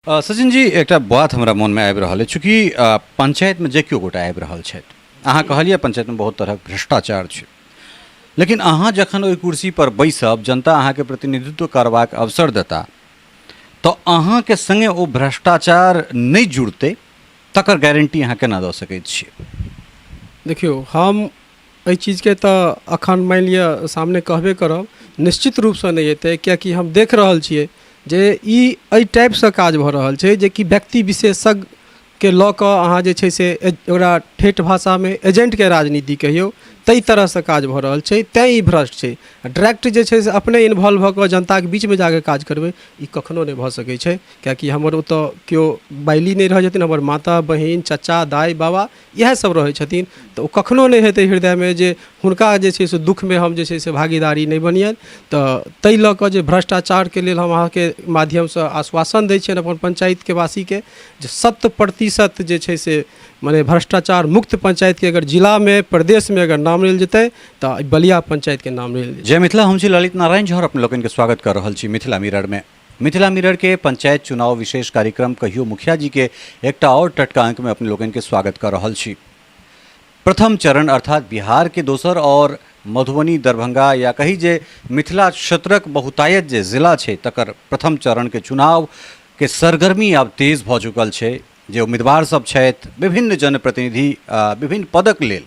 सचिन जी एकटा बात हमरा मन में आबि रहल है चूँकि पंचायत में जे केओ गोटा आबि रहल छथि अहाँ कहलिए पंचायत में बहुत तरह भ्रष्टाचार छै लेकिन अहाँ जखन ओहि कुर्सी पर बैसब जनता अहाँ के प्रतिनिधित्व करबाक अवसर देता तो अहाँ के संगे ओ भ्रष्टाचार नहीं जुड़ते तकर गारंटी अहाँ केना दऽ सकैत छियै? देखियो हम एहि चीज़के तो अखन मान लिअ सामने कहबे करब निश्चित रूप से नहीं हेतै कियाकि हम देख रहल छियै जे ई एहि टाइप से काज भऽ रहल छै जे कि व्यक्ति विशेषज्ञ के लऽ कऽ अहाँ जे छै से ओकरा ठेठ भाषा में एजेंट के राजनीति कहियो तई तरह से काज भऽ रहल छै तैं ई भ्रष्ट छै। डायरेक्ट जे छै से अपने इन्वॉल्व भऽ कऽ जनता के बीच में जाके काज करबै ई कखनो नहीं भऽ सकै छै कियाकि हमर ओतऽ केओ बाइली नहीं रह छथिन हमर माता बहिन चाचा दाई बाबा इएह सब रहै छथिन तऽ ओ कखनो नहीं हेतै हृदय में जे हुनका जे छै से दुख में हम जे छै से भागीदारी नहीं बनियन। तऽ ताहि लऽ कऽ जे भ्रष्टाचार के लेल हम अहाँके माध्यम से आश्वासन दै छियनि अपन पंचायत के वासी के जे 100% जे छै से माने भ्रष्टाचार मुक्त पंचायत के अगर जिला में प्रदेश में अगर नाम लेल जेतै तऽ बलिया पंचायत के नाम लेल जेतै। जय मिथिला, हम छी ललित नारायण झा और अपने लोगन के स्वागत कर रहल छी मिथिला मिरर में। मिथिला मिरर के पंचायत चुनाव विशेष कार्यक्रम कहियो मुखिया जी के एकटा और टटका अंक में अपने लोगन के स्वागत कर रहल छी। प्रथम चरण अर्थात बिहार के दोसर और मधुबनी दरभंगा या कही जे मिथिला क्षेत्रक बहुतायत जे जिला छै तकर प्रथम चरण के चुनाव के सरगर्मी आब तेज भऽ चुकल छै। जे उम्मीदवार सब छथि विभिन्न जनप्रतिनिधि विभिन्न पदक लेल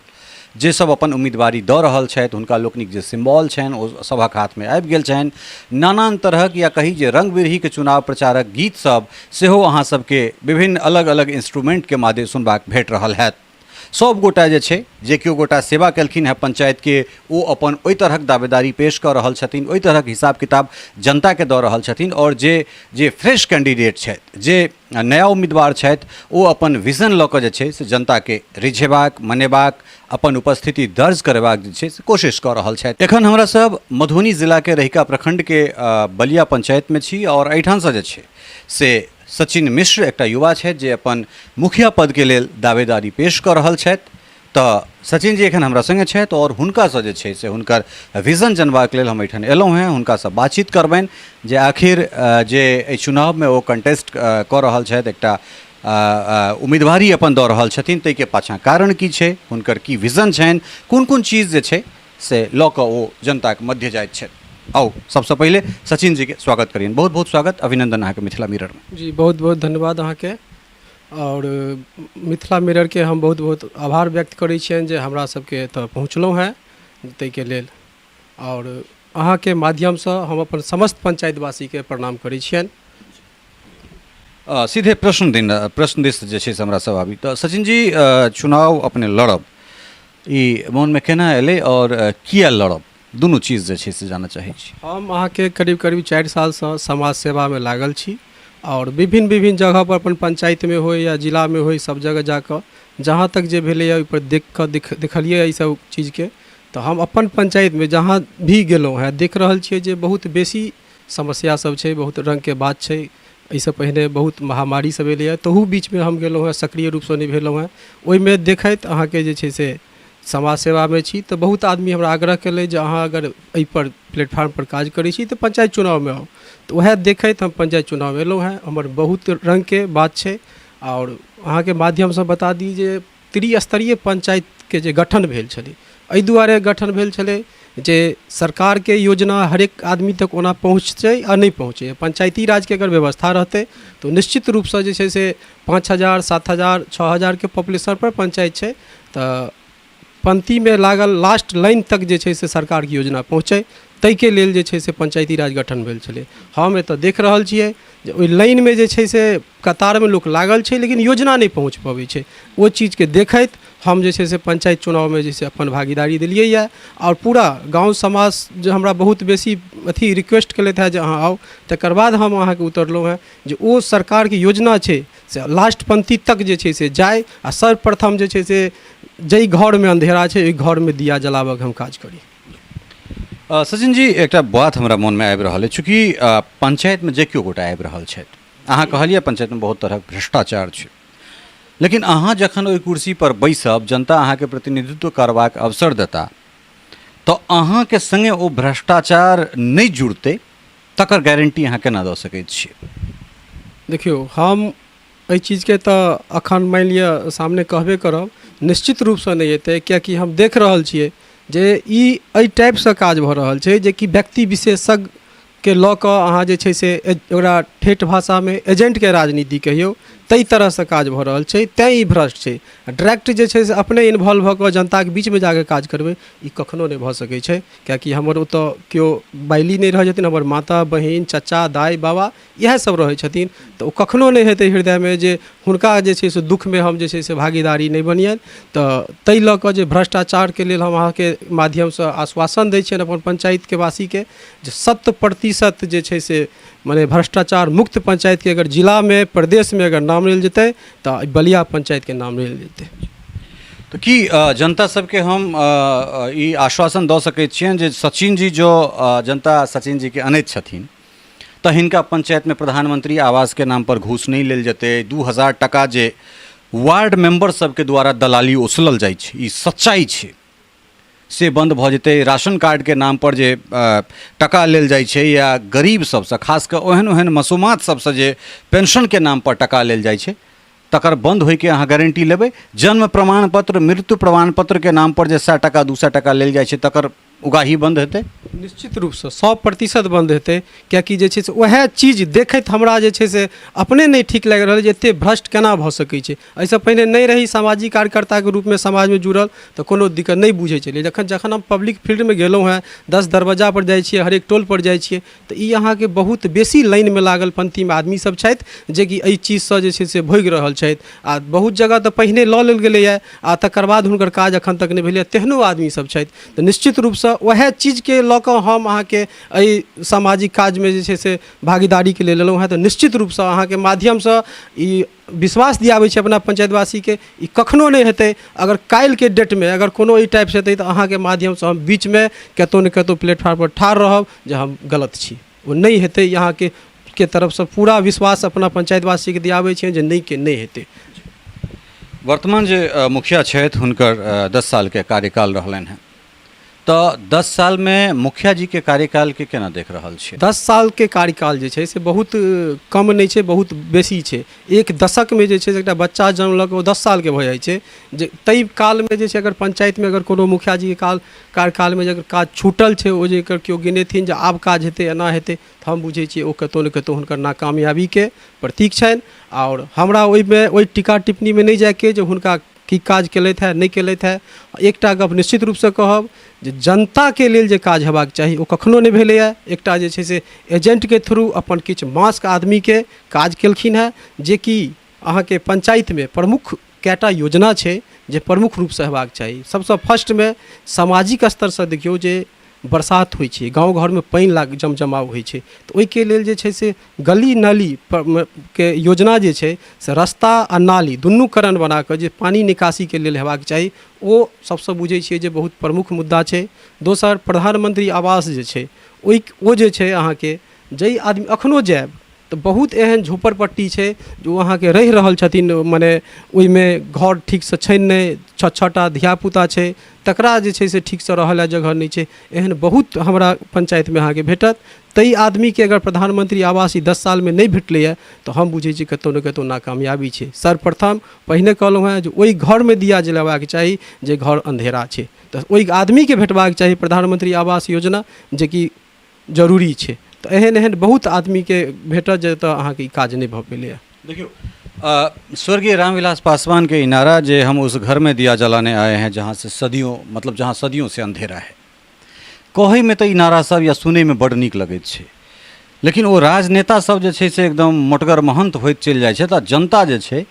जे सब अपन उम्मीदवारी दऽ रहल छथि हुनका लोकनिक जे सिम्बॉल छनि ओ सभक हाथ में आबि गेल छनि। नानान तरहक या कही जे रंग बिरही के चुनाव प्रचारक गीत सब सेहो अहाँ सबके विभिन्न अलग अलग इंस्ट्रूमेंट के मादे सुनबाक भेट रहल हैत। सब गोटा जे छै जे केओ गोटा सेवा केलखिन है पंचायत के ओ अपन ओहि तरहक दावेदारी पेश कऽ रहल छथिन ओहि तरहक हिसाब किताब जनता के दऽ रहल छथिन और जे फ्रेश कैंडिडेट छथि जे नया उम्मीदवार छथि ओ अपन विजन लऽ कऽ जे छै से जनता के रिझेबाक मनेबाक अपन उपस्थिति दर्ज करेबाक जे छै से कोशिश कऽ रहल छथि। एखन हमरा सब मधुबनी जिला के रहिका प्रखंड के बलिया पंचायत में छी और एहिठाम से जे छै से सचिन मिश्र एकटा युवा छथि जे अपन मुखिया पद के लेल दावेदारी पेश कऽ रहल छथि। तऽ सचिन जी एखन हमरा संगे छथि और हुनका से जे छै से हुनकर विजन जनबाक लेल हम एहिठाम एलहुँ हैं हुनका से बातचीत करबनि जे आखिर जे एहि चुनाव में ओ कंटेस्ट कऽ रहल छथि एकटा उम्मीदवारी अपन दऽ रहल छथिन ताहि के पाछाँ कारण की छै हुनकर की विजन छनि कोन कोन चीज जे छै से लऽ कऽ ओ जनता के मध्य जाइत छथि। आओ सबसे पहले सचिन जी के स्वागत करियन। बहुत बहुत स्वागत अभिनंदन अहाँ के मिथिला मिरर में। जी बहुत बहुत धन्यवाद अहाँ के और मिथिला मिरर के हम बहुत बहुत आभार व्यक्त करै छियनि जे हमरा सबके एतऽ पहुँचलहुँ हैं ताहि के लेल और अहाँ के माध्यम से हम अपन समस्त पंचायतवासी के प्रणाम करै छियनि। सीधे प्रश्न दिस जे छै से हमरा सब आबी तऽ सचिन जी चुनाव अपने लड़ब ई मन में केना एलै और किया लड़ब दुनू चीज जे छै से जानना चाहै छी। हम अहाँ के करीब करीब 4 साल से समाज सेवा में लागल छी और विभिन्न जगह पर अपन पंचायत में हो या जिला में हो सब जगह जाकर जहाँ तक जे भेलैए ओहि पर देखलिए ई सब चीज़ के तो हम अपन पंचायत में जहाँ भी गेलहुँ हैं देख रहल छियै जे बहुत बेसी समस्या सब छै बहुत रंग के बात छै। एहिसँ पहिने बहुत महामारी सब एलैए तहू बीच में हम गेलहुँ हैं सक्रिय रूप से नहीं भेलहुँ हैं ओहिमे देखैत अहाँ के जे छै से समाज सेवा में छी तो बहुत आदमी हमरा आग्रह केले जे अहाँ अगर एहि पर प्लेटफॉर्म पर काज करै छी तो पंचायत चुनाव में आओ तो वह देखैत हम पंचायत चुनाव में एलहुँ हैं। हमर बहुत रंग के बात छै और अहाँ के माध्यम से बता दी जे त्रिस्तरीय पंचायत के जे गठन भेल छलै एहि दुआरे गठन भेल छलै जे सरकार के योजना हरेक आदमी तक ओना पहुँचे आ नहीं पहुँचे पंचायती राज के अगर व्यवस्था रहते तो निश्चित रूप से जे छै से 5000 7000 6000 के पॉपुलेशन पर पंचायत छै तऽ पंक्ति में लागल लास्ट लाइन तक जे छै से सरकार की योजना पहुँचे ताहि के लेल जे छै से पंचायती राज गठन भेल छलै। हम एतऽ देख रहल छियै जे ओहि लाइन में जे छै से कतार में लोक लागल छै लेकिन योजना नहीं पहुँच पबै छै ओ चीज़ के देखैत हम जे छै से पंचायत चुनाव में जे छै अपन भागीदारी दिलियै यऽ और पूरा गाँव समाज जे हमरा बहुत बेसी अथी रिक्वेस्ट केलथि है जे अहाँ आओ तकर बाद हम अहाँ के उतरलहुँ हैं जे ओ सरकार के योजना छै से लास्ट पंक्ति तक जे छै से जाय आ सर्वप्रथम जे छै से जई घर में अंधेरा छै ओहि घर में दिया जलाबक हम काज करी। सचिन जी एकटा बात हमरा मन में आबि रहल है चूँकि पंचायत में जे केओ गोटा आबि रहल छथि अहाँ कहलिए पंचायत में बहुत तरहक भ्रष्टाचार छै लेकिन अहाँ जखन ओहि कुर्सी पर बैसब जनता अहाँ के प्रतिनिधित्व करबाक अवसर देता तो अहाँ के संगे ओ भ्रष्टाचार नहीं जुड़ते तकर गारंटी अहाँ केना दऽ सकैत छियै? देखियो हम एहि चीजके तऽ अखन मानि लिअ सामने कहबे करब, निश्चित रूपसँ नहि हेतै, कियाकि हम देख रहल छियै जे ई एहि टाइपसँ काज भऽ रहल छै जे कि व्यक्ति विशेषज्ञके लऽ कऽ अहाँ जे छै से ओकरा ठेठ भाषामे एजेंटके राजनीति कहियौ, ताहि तरहसँ काज भऽ रहल छै। तैँ ई भ्रष्ट छै। डायरेक्ट जे छै से अपने इन्वॉल्व भऽ कऽ जनताके बीचमे जाकऽ काज करबै, ई कखनो नहि भऽ सकै छै। कियाकि हमर ओतऽ केओ बाइली नहि रहै छथिन, हमर माता बहिन चाचा दाइ बाबा इएह सब रहै छथिन, तऽ ओ कखनो नहि हेतै हृदयमे जे हुनका जे छै से दुःखमे हम जे छै से भागीदारी नहि बनियनि। तऽ ताहि लऽ कऽ जे भ्रष्टाचारके लेल हम अहाँके माध्यमसँ आश्वासन दै छियनि अपन पंचायतके वासीके, जे 100% जे छै से मने भ्रष्टाचार मुक्त पंचायतके अगर जिलामे प्रदेशमे अगर नाम लेल जेतै तऽ बलिया पंचायतके नाम लेल जेतै। तो की जनता सबके हम ई आश्वासन दऽ सकैत छियनि जे सचिन जी जो जनता सचिन जी के अनैत छथिन तऽ हिनका पंचायतमे प्रधानमंत्री आवासके नाम पर घूस नहीं लेल जेतै, 2000 टका जे वार्ड मेंबर सबके द्वारा दलाली ओसलल जाइ छै, ई सच्चाई छै, से बंद भऽ जेतै। राशन कार्ड के नाम पर जे टका लेल जाइ छै या गरीब सबसँ खास कऽ ओहन ओहन मसूमात सबसँ जे पेंशन के नाम पर टका लेल जाइ छै तकर बंद होइके अहाँ गारंटी लेबै। जन्म प्रमाण पत्र मृत्यु प्रमाण पत्र के नाम पर जे 100 टका 200 टका लेल जाइ छै तकर उगाही बंद हेतै। निश्चित रूपसँ 100% बंद हेतै। कियाकि जे छै से वएह चीज देखैत हमरा जे छै से अपने नहीं ठीक लागि रहल जे एतेक भ्रष्ट केना भऽ सकै छै। एहिसँ पहिने नहीं रही सामाजिक कार्यकर्ताके रूपमे समाजमे जुड़ल तऽ कोनो दिक्कत नहीं बुझै छलियै। जखन हम पब्लिक फील्डमे गेलहुँ हेँ, 10 दरवाजा पर जाइ छियै, हरेक टोल पर जाइ छियै, तऽ ई अहाँके बहुत बेसी लाइनमे लागल पंक्तिमे आदमी सब छथि जे कि एहि चीजसँ जे छै से भोगि रहल छथि। आ बहुत जगह तऽ पहिने लऽ लेल गेलैए आ तकर बाद हुनकर काज एखन तक नहि भेलैए, तेहनो आदमी सब छथि। तऽ निश्चित रूपसँ वएह चीजके लऽ कऽ हम अहाँके एहि सामाजिक काजमे जे छै से भागीदारीके लेल लेलहुँ हेँ। तऽ निश्चित रूपसँ अहाँके माध्यमसँ ई विश्वास दियाबै छै अपना पंचायतवासीके, ई कखनो नहि हेतै। अगर काल्हिके डेटमे अगर कोनो ई टाइपसँ हेतै तऽ अहाँके माध्यमसँ हम बीचमे कतहु ने कतहु प्लेटफॉर्म पर ठाढ़ रहब जे हम गलत छी। ओ नहीं हेतै। अहाँके के तरफसँ पूरा विश्वास अपना पंचायतवासीके दियाबै छियनि जे नहीं के नहीं हेतै। वर्तमान जे मुखिया छथि हुनकर 10 साल के कार्यकाल रहलनि हैं, तऽ 10 साल में मुखिया जी के कार्यकाल के केना देख रहल छियै? 10 साल के कार्यकाल जे छै से बहुत कम नहीं छै, बहुत बेसी छै। एक दशकमे जे छै से एकटा बच्चा जन्म लऽ कऽ ओ 10 सालके भऽ जाइ छै। जे ताहि कालमे जे छै अगर पंचायतमे अगर कोनो मुखिया जी के कार्यकालमे जे अगर काज छूटल छै, ओ जे एकर केओ गिनेथिन जे आब काज हेतै एना हेतै, तऽ हम बुझै छियै ओ कतहु ने कतहु हुनकर नाकामयाबीके प्रतीक छनि। आओर हमरा ओहिमे ओहि टीका टिप्पणीमे नहीं जायके जे हुनका की काज केलथि है नहीं केलथि है। एकटा गप निश्चित रूपसँ कहब जे जनताके लेल जे काज हेबाक चाही ओ कखनो नहीं भेलैए। एकटा जे छै से एजेंटके थ्रू अपन किछु मास्क आदमीके काज केलखिन हैं, जे कि अहाँके पंचायतमे प्रमुख कएटा योजना छै जे प्रमुख रूपसँ हेबाक चाही। सबसँ फर्स्टमे सामाजिक स्तरसँ देखियौ जे बरसात होइ छै, गाँव घरमे पानि जमजमाव होइ छै, तऽ ओहिके लेल जे छै से गली नाली के योजना जे छै से रास्ता आ नाली दुनू करण बना कऽ जे पानी निकासीके लेल हेबाक चाही, ओ सबसँ बुझै छियै जे बहुत प्रमुख मुद्दा छै। दोसर प्रधानमंत्री आवास जे छै ओ जे छै अहाँके जाहि आदमी एखनो जायब तऽ बहुत एहन झोपड़पट्टी छै जे ओ अहाँके रहि रहल छथिन, मने ओहिमे घर ठीकसँ छै नहीं, 6-6टा धियापुता छै, तकरा जे छै से ठीकसँ रहऽ लए जगह नहीं छै। एहन बहुत हमरा पंचायतमे अहाँके भेटत। ताहि आदमीके अगर प्रधानमंत्री आवास ई 10 सालमे नहीं भेटलैए तऽ हम बुझै छी कतहु ने कतहु नाकामयाबी छै। सर्वप्रथम पहिने कहलहुँ हेँ जे ओहि घरमे दिया जलेबाक चाही जे घर अन्धेरा छै, तऽ ओहि आदमीके भेटबाक चाही प्रधानमंत्री आवास योजना, जे कि जरूरी छै। तऽ एहन एहन बहुत आदमीके भेटत जतऽ अहाँके ई काज नहीं भऽ पयलैए। देखियो स्वर्गीय रामविलास पासवान के इनारा जे हम उस घर में दिया जलाने आए हैं जहाँ से सदियों मतलब जहाँ सदियों से अंधेरा है, कहै में तो इनारा सब या सुनै में बड़ नीक लगैत छै, लेकिन वो राजनेता सब जे छै से एकदम मोटगर महंत होइत चलि जाइ छै तऽ जनता जे छै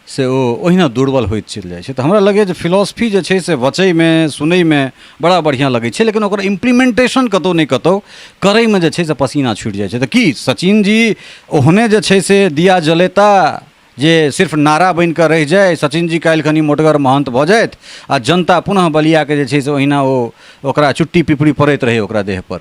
से ओ ओहिना दुर्बल होइत चलि जाइ छै। तऽ हमरा लगैए जे फिलॉसफी जे छै से बचैमे सुनैमे बड़ा बढ़िआँ लगै छै, लेकिन ओकर इम्प्लीमेंटेशन कतहु नहि कतहु करैमे जे छै से पसीना छूटि जाइ छै। तऽ की सचिन जी ओहने जे छै से दिया जलेता जे सिर्फ नारा बनि कऽ रहि जाए, सचिन जी काल्हि खनी मोटगर महंत भऽ जाएत आ जनता पुनः बलियाके जे छै से ओहिना ओकरा चुट्टी पिपड़ी पड़ैत रहै ओकरा देह पर?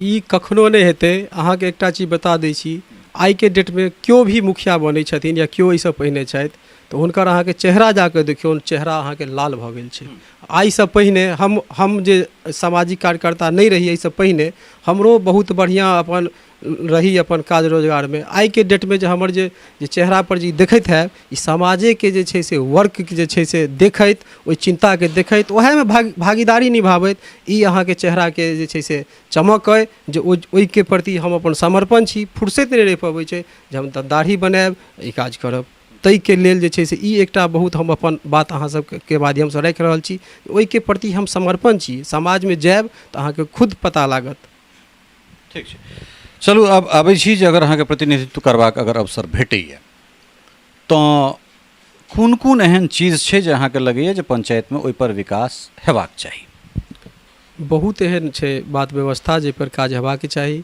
ई कखनो नहीं हेतै। अहाँके एकटा चीज बता दै छी, आइके डेटमे केओ भी मुखिया बनै छथिन या केओ एहिसँ पहिने छथि तऽ हुनकर अहाँके चेहरा जाकऽ देखियौ, चेहरा अहाँके लाल भऽ गेल छै। आइसँ पहिने हम जे सामाजिक कार्यकर्ता नहीं रही, एहिसँ पहिने हमरो बहुत बढ़िआँ अपन रही अपन काज रोजगार में। आइ के डेट में जे हमर जे चेहरा पर जे देखैत है ई समाजे के जे छै से वर्क के जे छै से देखैत ओहि चिंता के देखैत ओहे में भागीदारी निभाबैत ई अहाँ के चेहरा के जे छै से चमक अइ जे ओहि के प्रति हम अपन समर्पण छी। फुर्सत नहीं रह पबै छै जे हम दाढ़ी बनाएब ई काज करब ताहि के लेल जे छै से ई एकटा बहुत हम अपन बात अहाँ सबके माध्यम से राखि रहल छी। ओहि के प्रति हम समर्पण छी। समाज में जाएब तऽ अहाँ के खुद पता लागत। ठीक छै, चलू अब आबै छी जे अगर अहाँके प्रतिनिधित्व करबाक अगर अवसर भेटैए तऽ कोन कोन एहन चीज छै जे अहाँके लगैए जे पंचायत में ओहि पर विकास हेबाक चाही? बहुत एहन छै बात व्यवस्था जाहि पर काज हेबाक चाही।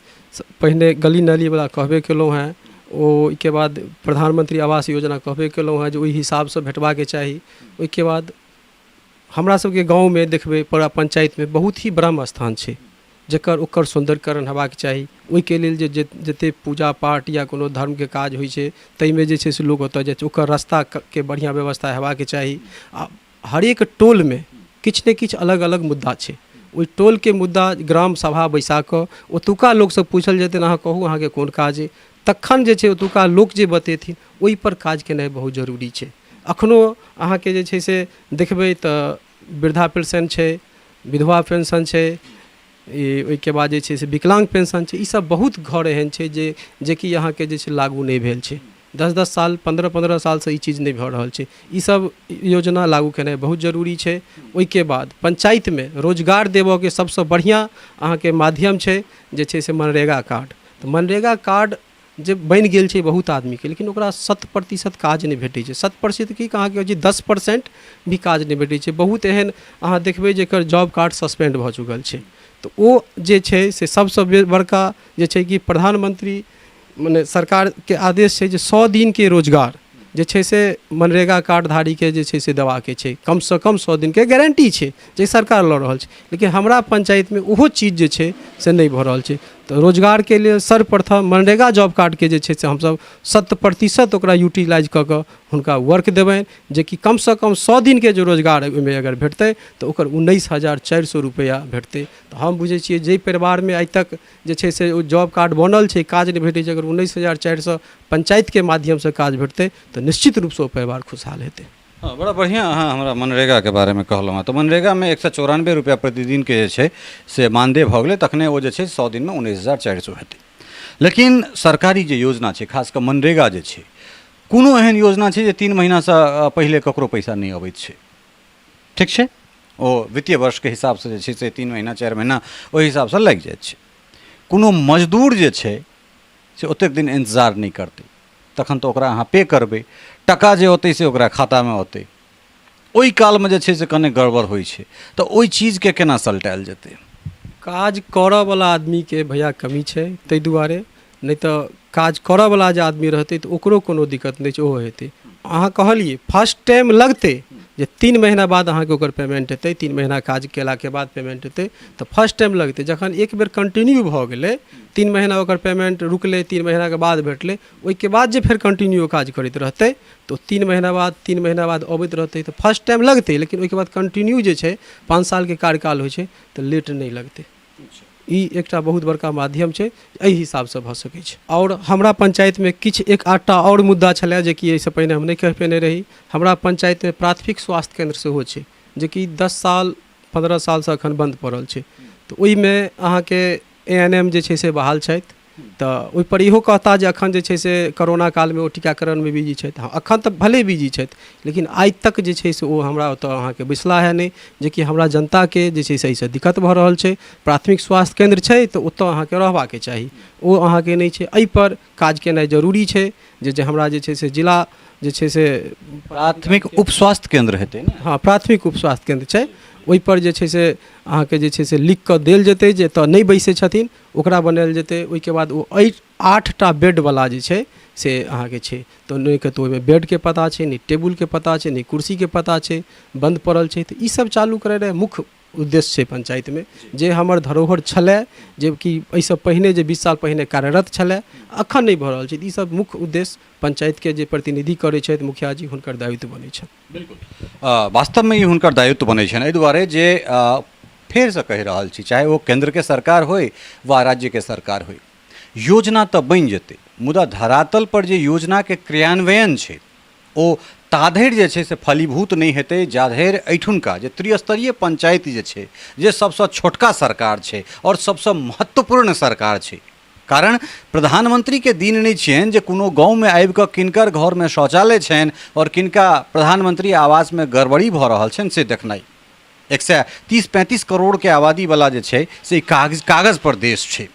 पहिने गली नाली वाला कहबे केलहुँ हैं, ओहिके बाद प्रधानमंत्री आवास योजना कहबे केलहुँ हैं जे ओहि हिसाब से भेटबाक चाही। ओहिके बाद हमरा सबके गाँव में देखबै पूरा पंचायत में बहुत ही ब्रह्म स्थान छै जकर ओकर सुंदरीकरण हेबाक चाही। ओहिके लेल जे जते पूजा पाठ या कोनो धर्म के काज होइ छै ताहिमे जे छै से लोक ओतऽ जाइ छै ओकर रास्ता के बढ़िआँ व्यवस्था हेबाक चाही। आ हरेक टोल में किछु ने किछु अलग अलग मुद्दा छै। ओहि टोल के मुद्दा ग्राम सभा बैसा कऽ ओतुका लोकसँ पूछल जेतै अहाँ कहू अहाँके कोन काज अइ, तखन जे छै ओतुका लोक जे बतेथिन ओहि पर काज केनाइ बहुत जरूरी छै। अखनो अहाँके जे छै से देखबै तऽ वृद्धा पेंशन छै, विधवा पेंशन छै, ओहिके बाद जे छै से विकलांग पेंशन छै। ई सब बहुत घर एहन छै जे कि अहाँके जे छै लागू नहीं भेल छै। 10-10 साल 15-15 साल से ई चीज नहीं भऽ रहल छै। ई सब योजना लागू केनाइ बहुत जरूरी छै। ओहिके बाद पंचायत में रोजगार देबऽ के सबसँ बढ़िआँ अहाँके माध्यम छै जे छै से मनरेगा कार्ड। तऽ मनरेगा कार्ड जे बनि गेल छै बहुत आदमी के, लेकिन ओकरा 100% काज नहीं भेटै छै। 100% की अहाँके जे 10% भी काज नहीं भेटै छै। बहुत एहन अहाँ देखबै जेकर जॉब कार्ड सस्पेंड भऽ चुकल छै। तऽ ओ जे छै से सबसँ बड़का जे छै कि प्रधानमंत्री मने सरकार के आदेश छै जे 100 दिन के रोजगार जे छै से मनरेगा कार्डधारी के जे छै से देबाके छै। कम से कम 100 दिन के गारंटी छै जे सरकार लऽ रहल छै। लेकिन हमरा पंचायत में ओहो चीज जे छै से नहीं भऽ रहल छै। तऽ रोजगार के लिए सर्वप्रथम मनरेगा जॉब कार्ड के जे छै से हमसब 100% ओकरा यूटिलाइज कऽ कऽ हुनका वर्क देबनि जे कि कम से कम 100 दिन के जो रोजगार ओहिमे अगर भेटतै तऽ ओकर 19,400 रुपैआ भेटतै। तऽ हम बुझै छियै जाहि परिवार में आइ तक जे छै से ओ जॉब कार्ड बनल छै काज नहीं भेटै छै, अगर 19,400 पंचायत के माध्यम से काज भेटतै तऽ निश्चित रूप से ओ परिवार खुशहाल हेतै। हाँ, बड़ा बढ़िया अहाँ हमरा मनरेगा के बारे में कहलहुँ हैं। तो मनरेगा में 194 रुपया प्रतिदिन के जे छै से मानदेय भऽ गेलै, तखने ओ जे छै 100 दिन में 19,400 हेतै। लेकिन सरकारी जे योजना छै खास कऽ मनरेगा जे छै, कोनो एहन योजना छै जे 3 महीना से पहिले ककरो पैसा नहीं अबैत छै? ठीक छै, ओ वित्तीय वर्ष के हिसाब से जे छै से 3 महीना 4 महीना ओहि हिसाब से लागि जाइत छै। कोनो मजदूर जे छै से ओतेक दिन इंतजार नहीं करतै, तखन तो ओकरा अहाँ पे करबै, टका जे होतै से ओकरा खाता में होतै। ओहि काल में जे छै से कने गड़बड़ होइ छै, तऽ ओहि चीज के केना सलटाएल जेतै? काज करऽ वाला आदमी के भैया कमी छै, ताहि दुआरे। नहीं तऽ काज करऽ वाला जे आदमी रहतै तऽ ओकरो कोनो दिक्कत नहीं छै, ओहो हेतै। अहाँ कहलिए फर्स्ट टाइम लगतै जे 3 महीना बाद अहाँके ओकर पेमेंट हेतै। 3 महीना काज केला के बाद पेमेंट हेतै तऽ फर्स्ट टाइम लगतै। जखन एक बेर कंटिन्यू भऽ गेलै 3 महीना ओकर पेमेंट रुकलै, 3 महीना के बाद भेटलै, ओहिके बाद जे फेर कंटिन्यू काज करैत रहतै तो 3 महीना बाद अबैत रहतै तऽ फर्स्ट टाइम लगतै। लेकिन ओहिके बाद कंटिन्यू जे छै 5 साल के कार्यकाल होइ छै तऽ लेट नहीं लगतै। ई एकटा बहुत बड़का माध्यम छै, एहि हिसाब से भऽ सकै छै। और हमरा पंचायत में किछु एक आधटा और मुद्दा छलै जे कि एहिसँ पहिने हम नहीं कहि पेने रही। हमरा पंचायत में प्राथमिक स्वास्थ्य केंद्र सेहो छै जे कि 10 साल 15 साल से अखन बंद पड़ल छै। तऽ ओहिमे अहाँके ANM जे छै से बहाल छथि। तऽ ओहि पर इहो कहता जे अखन जे छै से कोरोना काल में ओ टीकाकरण में बिजी छथि। हाँ, अखन तऽ भले बिजी छथि, लेकिन आइ तक जे छै से ओ हमरा ओतऽ अहाँके बैसला है नहीं, जे कि हमरा जनता के जे छै से एहिसँ दिक्कत भऽ रहल छै। प्राथमिक स्वास्थ्य केंद्र छै तऽ ओतऽ अहाँके रहबाके चाही, ओ अहाँके नहीं छै। एहि पर काज केनाइ जरूरी छै जे हमरा जे छै से जिला जे छै से प्राथमिक उप स्वास्थ्य केंद्र हेतै ने? हाँ, प्राथमिक उप स्वास्थ्य केंद्र छै। ओहि पर जे छै से अहाँके जे छै से लिख कऽ देल जेतै जे एतऽ नहीं बैसै छथिन, ओकरा बनाएल जेतै। ओहिके बाद ओ 8टा बेड वाला जे छै से अहाँके छै, तऽ नहीं कतौ ओहिमे बेड के पता छै, नहीं टेबुल के पता छै, नहीं कुर्सी के पता छै, बंद पड़ल छै। तऽ ई सब चालू करेनाइ मुख्य उद्देश्य छै पंचायत में, जे हमर धरोहर छलै, जे कि एहिसँ पहिने जे 20 साल पहिने कार्यरत छलै, अखन नहीं भऽ रहल छै। ई सब मुख्य उद्देश्य पंचायत के जे प्रतिनिधि करै छथि मुखिया जी, हुनकर दायित्व बनै छनि। बिल्कुल, वास्तव में ई हुनकर दायित्व बनै छनि। एहि दुआरे जे फेर से कहि रहल छी, चाहे वो केंद्र के सरकार होय वा राज्य के सरकार होय, योजना तऽ बनि जेतै, मुदा धरातल पर जे योजना के क्रियान्वयन छै ओ ताधरि जे छै से फलीभूत नहीं हेतै जाधरि एहिठुनका जे त्रिस्तरीय पंचायत जे छै, जे सबसँ छोटका सरकार छै और सबसँ महत्वपूर्ण सरकार छै। कारण प्रधानमंत्री के दिन नहीं छियनि जे कोनो गाँव में आबि कऽ किनकर घर में शौचालय छनि और किनका प्रधानमंत्री आवास में गड़बड़ी भऽ रहल छनि से देखनाइ। 130-35 करोड़ के आबादी वाला जे छै से कागज पर देश छै,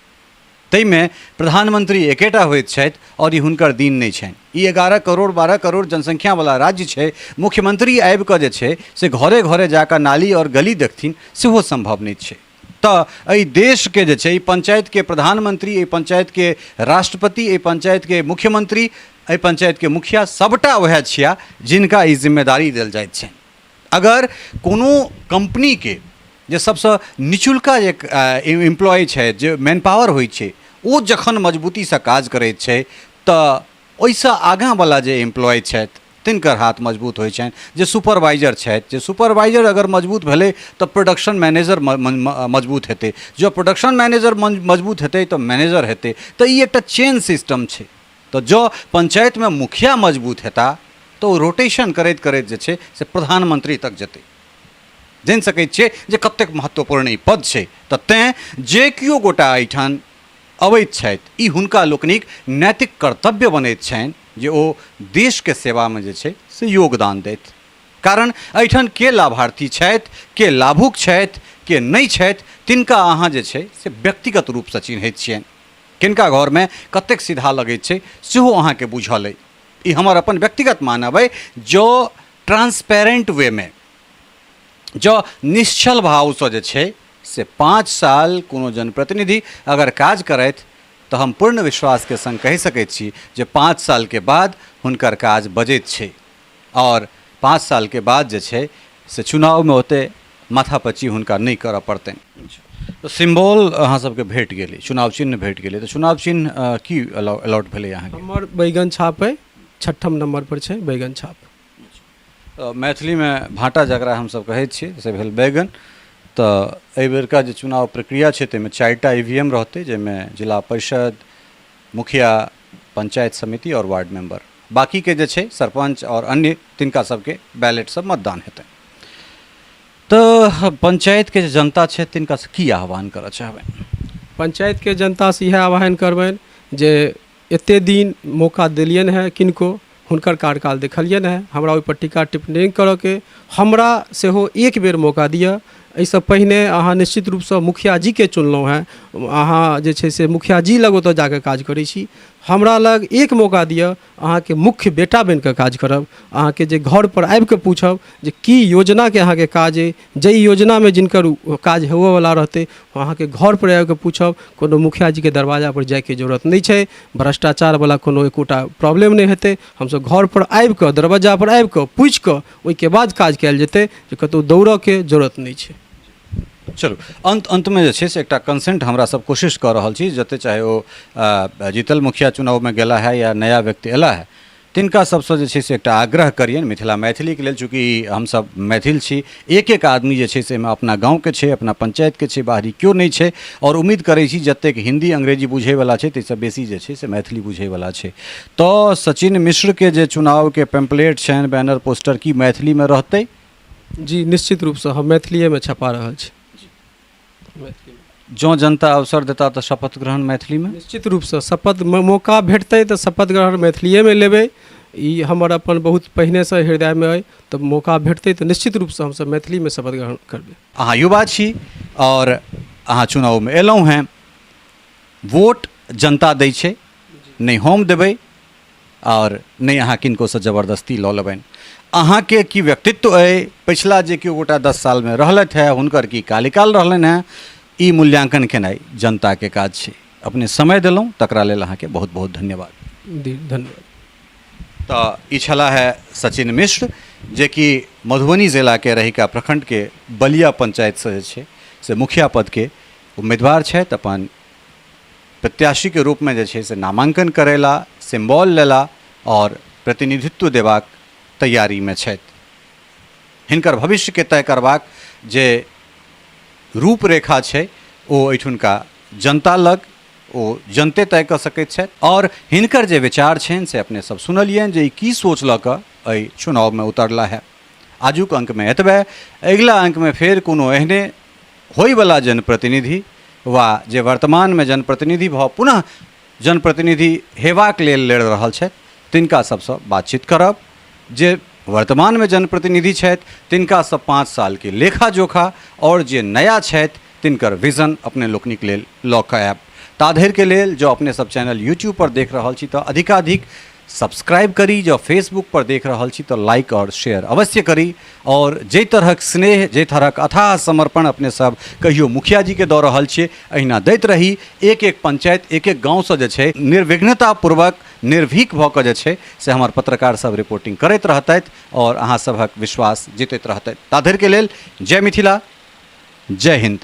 ताहिमे प्रधानमंत्री एकेटा होइत छथि और ई हुनकर दिन नहीं छनि। ई 11 करोड़ 12 करोड़ जनसंख्या वाला राज्य छै, मुख्यमंत्री आबि कऽ जे छै से घरे घरे जाकऽ नाली और गली देखथिन सेहो संभव नहीं छै। तऽ एहि देश के जे छै ई पंचायत के प्रधानमंत्री, एहि पंचायत के राष्ट्रपति, एहि पंचायत के मुख्यमंत्री, एहि पंचायत के मुखिया सबटा वएह छिया जिनका ई जिम्मेदारी देल जाइत छै। अगर कोनो कंपनी के जे सबसँ निचुलका जे एम्प्लॉय छै, जे मैन पावर होइ छै, ओ जखन मजबूतीसँ काज करैत छै तऽ ओहिसँ आगाँवला जे एम्प्लॉय छथि तिनकर हाथ मजबूत होइ छनि। जे सुपरवाइजर छथि, जे सुपरवाइजर अगर मजबूत भेलै तऽ प्रोडक्शन मैनेजर मजबूत हेतै, जँ प्रोडक्शन मैनेजर मजबूत हेतै तऽ मैनेजर हेतै। तऽ ई एकटा चेन सिस्टम छै। तऽ जँ पंचायतमे मुखिया मजबूत हेता तऽ ओ रोटेशन करैत करैत जे छै से प्रधानमंत्री तक जेतै। जानि सकैत छियै जे कतेक महत्वपूर्ण ई पद छै। तऽ तेँ जे केओ गोटा एहिठाम अबैत छथि ई हुनका लोकनिक नैतिक कर्तव्य बनैत छनि जे ओ देश के सेवा में जे छै से योगदान दैत। कारण एहिठाम के लाभार्थी छथि, के लाभुक छथि, के नहीं छथि, तिनका अहाँ जे छै से व्यक्तिगत रूपसँ चिन्हैत छियनि। किनका घर में कतेक सीधा लगैत छै सेहो अहाँके बुझल अइ। ई हमर अपन व्यक्तिगत मानब अइ। जो ट्रांसपेरेंट वे में, जो निश्चल भावसँ जे छै से 5 साल कोनो जनप्रतिनिधि अगर काज करथि तऽ हम पूर्ण विश्वास के संग कहि सकैत छी जे 5 साल के बाद हुनकर काज बजैत छै और 5 साल के बाद जे छै से चुनाव में ओते माथापच्ची हुनका नहीं करऽ पड़तनि। तो सिम्बल अहाँ सबके भेट गेलै, चुनाव चिन्ह भेट गेलै, तऽ चुनाव चिन्ह की अलॉट भेलै अहाँके? हमर बैगन छाप अइ, 6ठम नंबर पर छै बैगन छाप। मैथिली में भाटा जकरा हमसब कहैत छियै से भेल बैगन। तऽ एहि बेरका जे चुनाव प्रक्रिया छै ताहिमे 4टा ईवीएम रहतै, जाहिमे जिला परिषद, मुखिया, पंचायत समिति और वार्ड मेंबर, बाकी के जे छै सरपंच और अन्य तिनका सबके बैलेट सब मतदान हेतै। तऽ पंचायत के जे जनता छै तिनका से की आह्वान करऽ चाहबनि? पंचायत के जनता से इएह आह्वान करबनि जे एते दिन मौका देलियनि हैं किनको, हुनकर कार्यकाल देखलियनि हैं, हमरा ओहिपर टीका टिप्पणी नहीं करऽ के, हमरा सेहो एक बेर मौका दिअ। एहिसँ पहिने अहाँ निश्चित रूपसँ मुखिया जी के चुनलहुँ हैं, अहाँ जे छै से मुखिया जी लग ओतऽ जाकऽ काज करै छी। हमरा लग एक मौका दिअ, अहाँके मुख्य बेटा बनि कऽ काज करब, अहाँके जे घर पर आबि कऽ पूछब जे की योजना के अहाँके काज अइ, जाहि योजना में जिनकर काज होबऽवला रहतै अहाँके घर पर आबि कऽ पूछब। कोनो मुखिया जी के दरवाजा पर जायके जरूरत नहीं छै, भ्रष्टाचार वाला कोनो एकोटा प्रॉब्लम नहीं हेतै। हमसब घर पर आबि कऽ, दरवाजा पर आबि कऽ पूछि कऽ ओहिके बाद काज कयल जेतै, जे कतौ दौड़ऽ के जरूरत नहीं छै। चलू अंत में जे छै से एकटा कंसेंट हमरा सब कोशिश कऽ रहल छी, जते चाहे ओ जीतल मुखिया चुनाव में गेला है या नया व्यक्ति एला है, तिनका सबसँ जे छै से एकटा आग्रह करियनि मिथिला मैथिली के लेल। चूँकि हमसब मैथिल छी, एक एक आदमी जे छै से अपना गाँव के छै, अपना पंचायत के छै, बाहरी केओ नहीं छै। और उम्मीद करै छी जतेक हिंदी अंग्रेजी बुझैवला छै ताहिसँ बेसी जे छै से मैथिली बुझैवला छै। तऽ सचिन मिश्र के जे चुनाव के पैम्पलेट छनि, बैनर पोस्टर, की मैथिली में रहतै? जी निश्चित रूपसँ हम मैथिलीए में छपा रहल छी। जँ जनता अवसर देता तऽ शपथ ग्रहण मैथिली में? निश्चित रूपसँ शपथ मौका भेटतै तऽ शपथ ग्रहण मैथिलीए में लेबै। ई हमर अपन बहुत पहिनेसँ हृदय में अइ। तऽ मौका भेटतै तऽ निश्चित रूपसँ हमसब मैथिली में शपथ ग्रहण करबै। अहाँ युवा छी और अहाँ चुनाव में एलहुँ हैं, वोट जनता दै छै, नहीं हम देबै और नहीं अहाँ किनकोसँ जबरदस्ती लऽ लेबनि। अहाँके की व्यक्तित्व अइ, पिछला जे केओ गोटा 10 साल में रहलथि है हुनकर की कार्यकाल रहलनि हैं, ई मूल्यांकन केनाइ जनता के काज छै। अपने समय देलहुँ तकरा लेल अहाँके बहुत बहुत धन्यवाद। धन्यवाद। तऽ ई छला है सचिन मिश्र, जे कि मधुबनी जिला के रहिका प्रखंड के बलिया पंचायत से जे छै से मुखिया पद के उम्मीदवार छथि। अपन प्रत्याशी के रूप में जे छै से नामांकन करेला, सिम्बल लेला और प्रतिनिधित्व देबाक तैयारी में छथि। हिनकर भविष्य के तय करबाक जे रूपरेखा छै ओ एहिठुनका जनता लग, ओ जनते तय कऽ सकैत छथि और हिनकर जे विचार छनि से अपने सब सुनलियनि जे ई की सोच लऽ कऽ एहि चुनावमे उतरला है। आजुक अंकमे एतबे। अगिला अंकमे फेर कोनो एहने होइवला जनप्रतिनिधि वा जे वर्तमानमे जनप्रतिनिधि भऽ पुनः जनप्रतिनिधि हेबाक लेल लड़ि रहल छथि तिनका सबसँ बातचीत करब। जे वर्तमानमे जनप्रतिनिधि छथि तिनकासँ 5 सालके लेखा जोखा और जे नया छथि तिनकर विजन अपने लोकनिक लेल लऽ कऽ आयब। ताधरिके लेल जो अपने सब चैनल यूट्यूब पर देख रहल छी तऽ अधिकाधिक सब्सक्राइब करी, जो फेसबुक पर देख रहल छी तो लाइक और शेयर अवश्य करी। और जे तरहक स्नेह, जे तरहक अथाह समर्पण अपने सब कहियो मुखिया जी के दऽ रहल छियै अहिना दैत रही। एक एक पंचायत, एक एक गाँव से जे छै निर्विघ्नतापूर्वक निर्भीक भऽ कऽ जे छै से हमर पत्रकार सब रिपोर्टिंग करैत रहतैथ और अहाँ सभक विश्वास जीतैत रहतैथ। ताधरिके लेल जय मिथिला, जय हिंद।